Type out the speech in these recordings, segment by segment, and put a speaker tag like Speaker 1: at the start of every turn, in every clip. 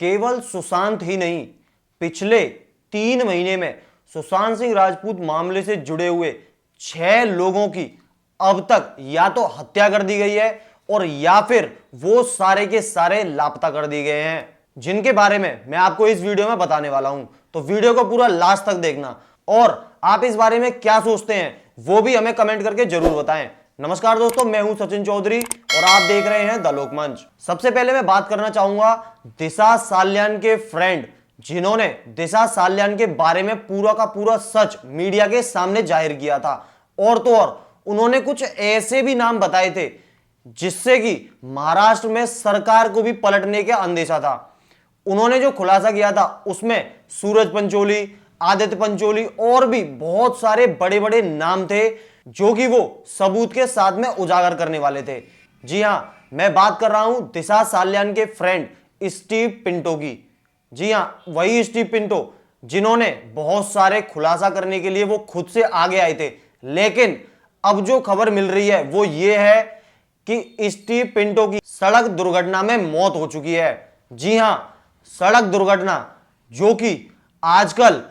Speaker 1: केवल सुशांत ही नहीं, पिछले 3 महीने में सुशांत सिंह राजपूत मामले से जुड़े हुए 6 लोगों की अब तक या तो हत्या कर दी गई है और या फिर वो सारे के सारे लापता कर दिए गए हैं, जिनके बारे में मैं आपको इस वीडियो में बताने वाला हूं। तो वीडियो को पूरा लास्ट तक देखना और आप इस बारे में क्या सोचते हैं वो भी हमें कमेंट करके जरूर बताएं। नमस्कार दोस्तों, मैं हूं सचिन चौधरी और आप देख रहे हैं द लोकमंच। सबसे पहले मैं बात करना चाहूंगा दिशा साल्यान के फ्रेंड, जिन्होंने दिशा साल्यान के बारे में पूरा का पूरा सच मीडिया के सामने जाहिर किया था। और तो और उन्होंने कुछ ऐसे भी नाम बताए थे जिससे कि महाराष्ट्र में सरकार को भी पलटने का अंदेशा था। उन्होंने जो खुलासा किया था उसमें सूरज पंचोली, आदित्य पंचोली और भी बहुत सारे बड़े बड़े नाम थे जो कि वो सबूत के साथ में उजागर करने वाले थे। जी हां, मैं बात कर रहा हूं दिशा साल्यान के फ्रेंड स्टीव पिंटो की। जी हां, वही स्टीव पिंटो जिन्होंने बहुत सारे खुलासा करने के लिए वो खुद से आगे आए थे। लेकिन अब जो खबर मिल रही है वो ये है कि स्टीव पिंटो की सड़क दुर्घटना में मौत हो चुकी है। जी हां, सड़क दुर्घटना जो कि आजकल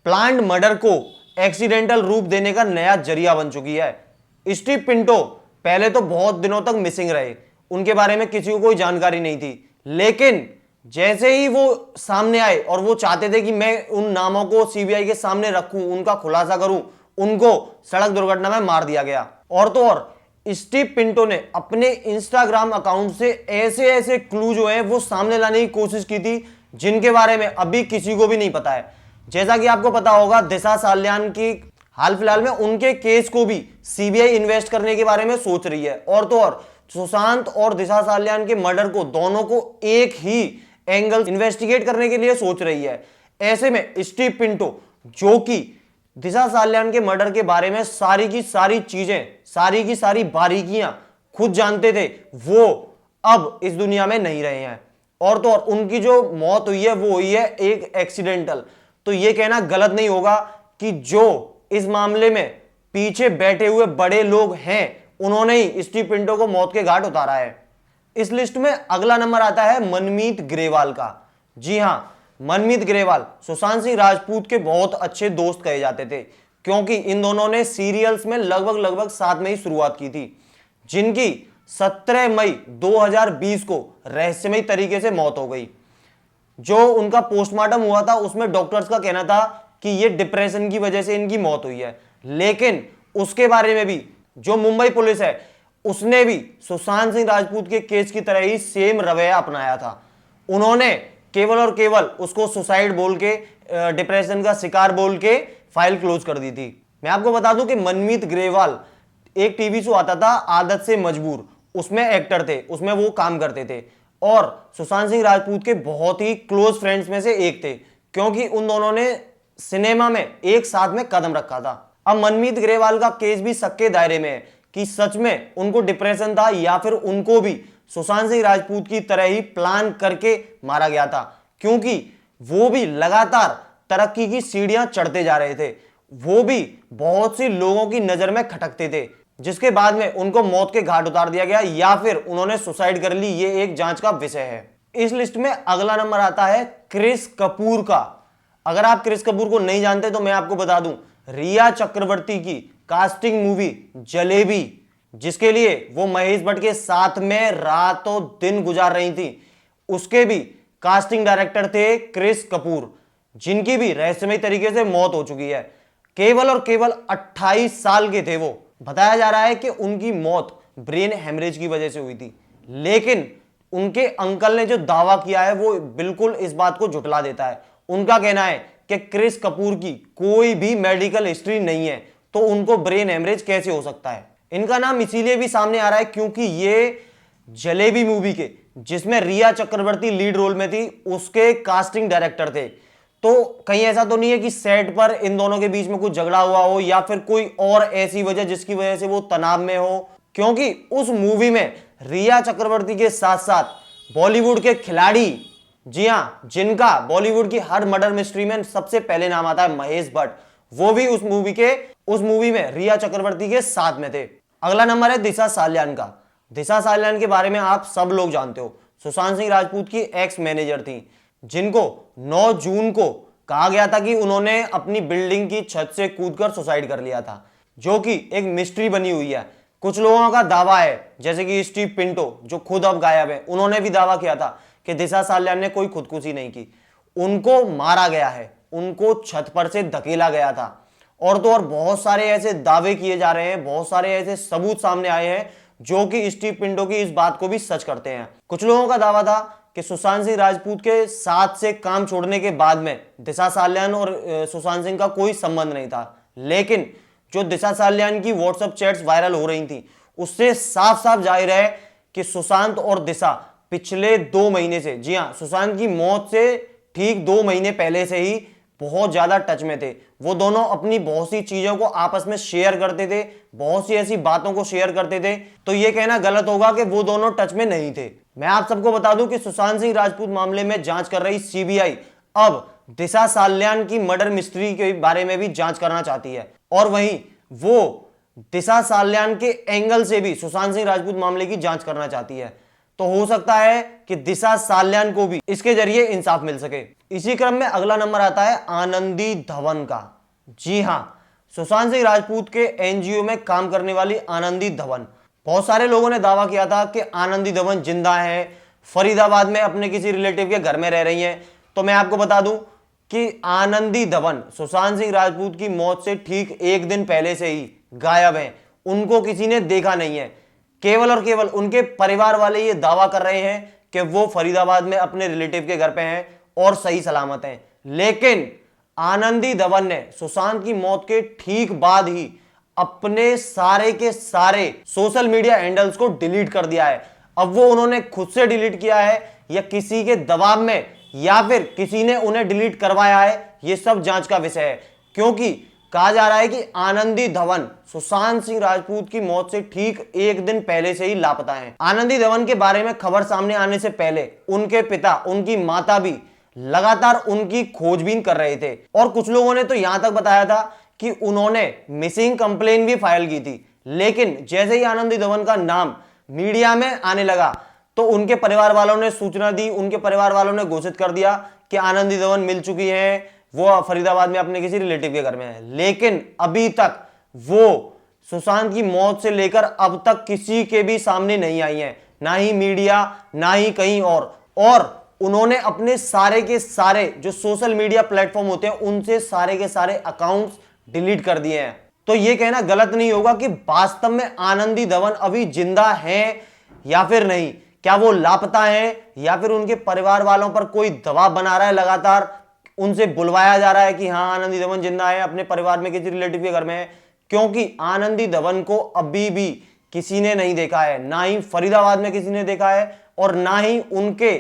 Speaker 1: प्लान्ड मर्डर को एक्सीडेंटल रूप देने का नया जरिया बन चुकी है। स्टीव पिंटो पहले तो बहुत दिनों तक मिसिंग रहे, उनके बारे में किसी को कोई जानकारी नहीं थी। लेकिन जैसे ही वो सामने आए और वो चाहते थे कि मैं उन नामों को सीबीआई के सामने रखूं, उनका खुलासा करूं, उनको सड़क दुर्घटना में मार दिया गया। और तो और स्टीव पिंटो ने अपने इंस्टाग्राम अकाउंट से ऐसे ऐसे क्लू जो है वो सामने लाने की कोशिश की थी जिनके बारे में अभी किसी को भी नहीं पता है। जैसा कि आपको पता होगा, दिशा साल्यान की हाल फिलहाल में उनके केस को भी सीबीआई इन्वेस्ट करने के बारे में सोच रही है। और तो और सुशांत और दिशा साल्यान के मर्डर को दोनों को एक ही एंगल इन्वेस्टिगेट करने के लिए सोच रही है। ऐसे में स्टीव पिंटो जो कि दिशा साल्यान के मर्डर के बारे में सारी की सारी चीजें, सारी की सारी बारीकियां खुद जानते थे, वो अब इस दुनिया में नहीं रहे हैं। और तो और उनकी जो मौत हुई है वो हुई है एक एक्सीडेंटल। तो ये कहना गलत नहीं होगा कि जो इस मामले में पीछे बैठे हुए बड़े लोग हैं उन्होंने ही स्टीव पिंटो को मौत के घाट उतारा है। इस लिस्ट में अगला नंबर आता है मनमीत ग्रेवाल का। जी हां, मनमीत ग्रेवाल सुशांत सिंह राजपूत के बहुत अच्छे दोस्त कहे जाते थे, क्योंकि इन दोनों ने सीरियल्स में लगभग साथ में ही शुरुआत की थी, जिनकी 17 मई 2020 को रहस्यमयी तरीके से मौत हो गई। जो उनका पोस्टमार्टम हुआ था उसमें डॉक्टर्स का कहना था कि ये डिप्रेशन की वजह से इनकी मौत हुई है। लेकिन उसके बारे में भी जो मुंबई पुलिस है उसने भी सुशांत सिंह राजपूत के केस की तरह ही सेम रवैया अपनाया था। उन्होंने केवल और केवल उसको सुसाइड बोल के, डिप्रेशन का शिकार बोल के फाइल क्लोज कर दी थी। मैं आपको बता दूं कि मनमीत ग्रेवाल एक टीवी शो आता था आदत से मजबूर, उसमें एक्टर थे, उसमें वो काम करते थे और सुशांत सिंह राजपूत के बहुत ही क्लोज फ्रेंड्स में से एक थे, क्योंकि उन दोनों ने सिनेमा में एक साथ में कदम रखा था। अब मनमीत ग्रेवाल का केस भी शक के दायरे में है कि सच में उनको डिप्रेशन था या फिर उनको भी सुशांत सिंह राजपूत की तरह ही प्लान करके मारा गया था, क्योंकि वो भी लगातार तरक्की की सीढ़ियां चढ़ते जा रहे थे। वो भी बहुत सी लोगों की नजर में खटकते थे, जिसके बाद में उनको मौत के घाट उतार दिया गया या फिर उन्होंने सुसाइड कर ली। ये एक जांच का विषय है। इस लिस्ट में अगला नंबर आता है क्रिस कपूर का। अगर आप क्रिस कपूर को नहीं जानते तो मैं आपको बता दूं, रिया चक्रवर्ती की कास्टिंग मूवी जलेबी, जिसके लिए वो महेश भट्ट के साथ में रातों दिन गुजार रही थी, उसके भी कास्टिंग डायरेक्टर थे क्रिस कपूर, जिनकी भी रहस्यमय तरीके से मौत हो चुकी है। केवल और केवल 28 साल के थे वो। बताया जा रहा है कि उनकी मौत ब्रेन हेमरेज की वजह से हुई थी, लेकिन उनके अंकल ने जो दावा किया है वो बिल्कुल इस बात को झुठला देता है। उनका कहना है कि क्रिस कपूर की कोई भी मेडिकल हिस्ट्री नहीं है, तो उनको ब्रेन हेमरेज कैसे हो सकता है। इनका नाम इसीलिए भी सामने आ रहा है क्योंकि ये जलेबी मूवी के, जिसमें रिया चक्रवर्ती लीड रोल में थी, उसके कास्टिंग डायरेक्टर थे। तो कहीं ऐसा तो नहीं है कि सेट पर इन दोनों के बीच में कुछ झगड़ा हुआ हो या फिर कोई और ऐसी वजह जिसकी वजह से वो तनाव में हो, क्योंकि उस मूवी में रिया चक्रवर्ती के साथ साथ बॉलीवुड के खिलाड़ी, जी हां, जिनका बॉलीवुड की हर मर्डर मिस्ट्री में सबसे पहले नाम आता है, महेश भट्ट, वो भी उस मूवी में रिया चक्रवर्ती के साथ में थे। अगला नंबर है दिशा साल्यान का। दिशा साल्यान के बारे में आप सब लोग जानते हो, सुशांत सिंह राजपूत की एक्स मैनेजर थी। जिनको 9 जून को कहा गया था कि उन्होंने अपनी बिल्डिंग की छत से कूदकर सुसाइड कर लिया था, जो कि एक मिस्ट्री बनी हुई है। कुछ लोगों का दावा है, जैसे कि स्टीव पिंटो जो खुद अब गायब है, उन्होंने भी दावा किया था कि दिशा साल्यान ने कोई खुदकुशी नहीं की, उनको मारा गया है, उनको छत पर से धकेला गया था। और तो और बहुत सारे ऐसे दावे किए जा रहे हैं, बहुत सारे ऐसे सबूत सामने आए हैं जो कि स्टीव पिंटो की इस बात को भी सच करते हैं। कुछ लोगों का दावा था कि सुशांत सिंह राजपूत के साथ से काम छोड़ने के बाद में दिशा साल्यान और सुशांत सिंह का कोई संबंध नहीं था, लेकिन जो दिशा साल्यान की व्हाट्सएप चैट्स वायरल हो रही थी उससे साफ साफ जाहिर है कि सुशांत और दिशा पिछले 2 महीने से, जी हां, सुशांत की मौत से ठीक 2 महीने पहले से ही बहुत ज्यादा टच में थे। वो दोनों अपनी बहुत सी चीजों को आपस में शेयर करते थे, बहुत सी ऐसी बातों को शेयर करते थे, तो ये कहना गलत होगा कि वो दोनों टच में नहीं थे। मैं आप सबको बता दूं कि सुशांत सिंह राजपूत मामले में जांच कर रही सीबीआई अब दिशा साल्यान की मर्डर मिस्ट्री के बारे में भी जांच करना चाहती है, और वहीं वो दिशा साल्यान के एंगल से भी सुशांत सिंह राजपूत मामले की जांच करना चाहती है। तो हो सकता है कि दिशा साल्यान को भी इसके जरिए इंसाफ मिल सके। इसी क्रम में अगला नंबर आता है आनंदी धवन का। जी हां, सुशांत सिंह राजपूत के एनजीओ में काम करने वाली आनंदी धवन, बहुत सारे लोगों ने दावा किया था कि आनंदी धवन जिंदा है, फरीदाबाद में अपने किसी रिलेटिव के घर में रह रही हैं। तो मैं आपको बता दूं कि आनंदी धवन सुशांत सिंह राजपूत की मौत से ठीक 1 दिन पहले से ही गायब हैं, उनको किसी ने देखा नहीं है। केवल और केवल उनके परिवार वाले ये दावा कर रहे हैं कि वो फरीदाबाद में अपने रिलेटिव के घर पे हैं और सही सलामत हैं, लेकिन आनंदी धवन ने सुशांत की मौत के ठीक बाद ही अपने सारे के सारे सोशल मीडिया हैंडल्स को डिलीट कर दिया है। अब वो उन्होंने खुद से डिलीट किया है या किसी के दबाव में या फिर किसी ने उन्हें डिलीट करवाया है, ये सब जांच का विषय है, क्योंकि कहा जा रहा है कि आनंदी धवन सुशांत सिंह राजपूत की मौत से ठीक 1 दिन पहले से ही लापता हैं। आनंदी धवन के बारे में खबर सामने आने से पहले उनके पिता, उनकी माता भी लगातार उनकी खोजबीन कर रहे थे, और कुछ लोगों ने तो यहां तक बताया था कि उन्होंने मिसिंग कंप्लेन भी फाइल की थी। लेकिन जैसे ही आनंदी धवन का नाम मीडिया में आने लगा तो उनके परिवार वालों ने सूचना दी, उनके परिवार वालों ने घोषित कर दिया कि आनंदी धवन मिल चुकी हैं, वो फरीदाबाद में अपने किसी रिलेटिव के घर में है। लेकिन अभी तक वो सुशांत की मौत से लेकर अब तक किसी के भी सामने नहीं आई है, ना ही मीडिया, ना ही कहीं और उन्होंने अपने सारे के सारे जो सोशल मीडिया प्लेटफॉर्म होते हैं उनसे सारे के सारे अकाउंट्स डिलीट कर दिए हैं। तो यह कहना गलत नहीं होगा कि वास्तव में आनंदी धवन अभी जिंदा हैं या फिर नहीं, क्या वो लापता हैं या फिर उनके परिवार वालों पर कोई दबाव बना रहा है, लगातार उनसे बुलवाया जा रहा है कि हाँ आनंदी धवन जिंदा है, अपने परिवार में किसी रिलेटिव के घर में है। क्योंकि आनंदी धवन को अभी भी किसी ने नहीं देखा है, ना ही फरीदाबाद में किसी ने देखा है और ना ही उनके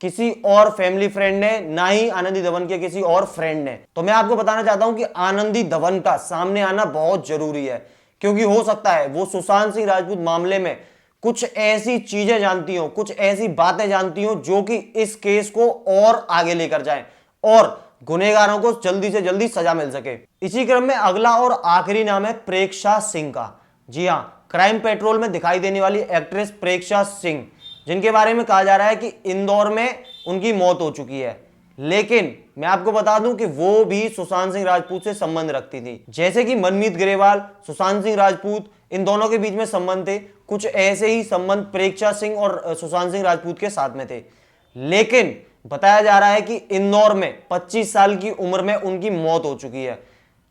Speaker 1: किसी और फैमिली फ्रेंड ने, ना ही आनंदी धवन के किसी और फ्रेंड ने। तो मैं आपको बताना चाहता हूं कि आनंदी धवन का सामने आना बहुत जरूरी है, क्योंकि हो सकता है वो सुशांत सिंह राजपूत मामले में कुछ ऐसी चीजें जानती हो, कुछ ऐसी बातें जानती हो जो कि इस केस को और आगे लेकर जाए और गुनहगारों को जल्दी से जल्दी सजा मिल सके। इसी क्रम में अगला और आखिरी नाम है प्रेक्षा सिंह का। जी हां, क्राइम पेट्रोल में दिखाई देने वाली एक्ट्रेस प्रेक्षा सिंह, जिनके बारे में कहा जा रहा है कि इंदौर में उनकी मौत हो चुकी है। लेकिन मैं आपको बता दूं कि वो भी सुशांत सिंह राजपूत से संबंध रखती थी। जैसे कि मनमीत ग्रेवाल, सुशांत सिंह राजपूत, इन दोनों के बीच में संबंध थे, कुछ ऐसे ही संबंध प्रेक्षा सिंह और सुशांत सिंह राजपूत के साथ में थे। लेकिन बताया जा रहा है कि इंदौर में 25 साल की उम्र में उनकी मौत हो चुकी है,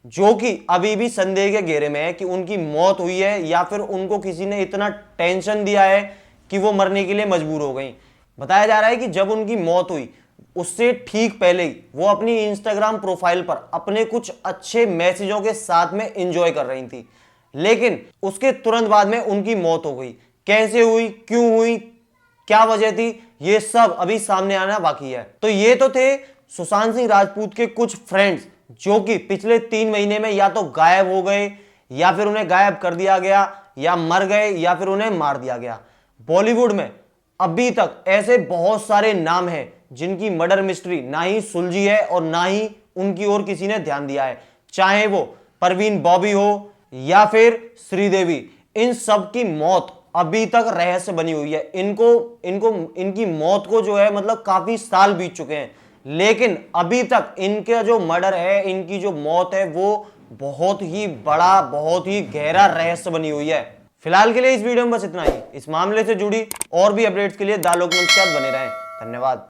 Speaker 1: जो कि अभी भी संदेह के घेरे में है कि उनकी मौत हुई है या फिर उनको किसी ने इतना टेंशन दिया है कि वो मरने के लिए मजबूर हो गई। बताया जा रहा है कि जब उनकी मौत हुई उससे ठीक पहले ही वो अपनी इंस्टाग्राम प्रोफाइल पर अपने कुछ अच्छे मैसेजों के साथ में एंजॉय कर रही थी, लेकिन उसके तुरंत बाद में उनकी मौत हो गई। कैसे हुई, क्यों हुई, क्या वजह थी, ये सब अभी सामने आना बाकी है। तो ये तो थे सुशांत सिंह राजपूत के कुछ फ्रेंड्स जो कि पिछले 3 महीने में या तो गायब हो गए या फिर उन्हें गायब कर दिया गया या मर गए या फिर उन्हें मार दिया गया। बॉलीवुड में अभी तक ऐसे बहुत सारे नाम हैं जिनकी मर्डर मिस्ट्री ना ही सुलझी है और ना ही उनकी ओर किसी ने ध्यान दिया है, चाहे वो परवीन बॉबी हो या फिर श्रीदेवी। इन सब की मौत अभी तक रहस्य बनी हुई है। इनकी मौत को जो है मतलब काफी साल बीत चुके हैं, लेकिन अभी तक इनका जो मर्डर है, इनकी जो मौत है, वो बहुत ही बड़ा, बहुत ही गहरा रहस्य बनी हुई है। फिलहाल के लिए इस वीडियो में बस इतना ही। इस मामले से जुड़ी और भी अपडेट्स के लिए द लोकमंच के साथ बने रहें। धन्यवाद।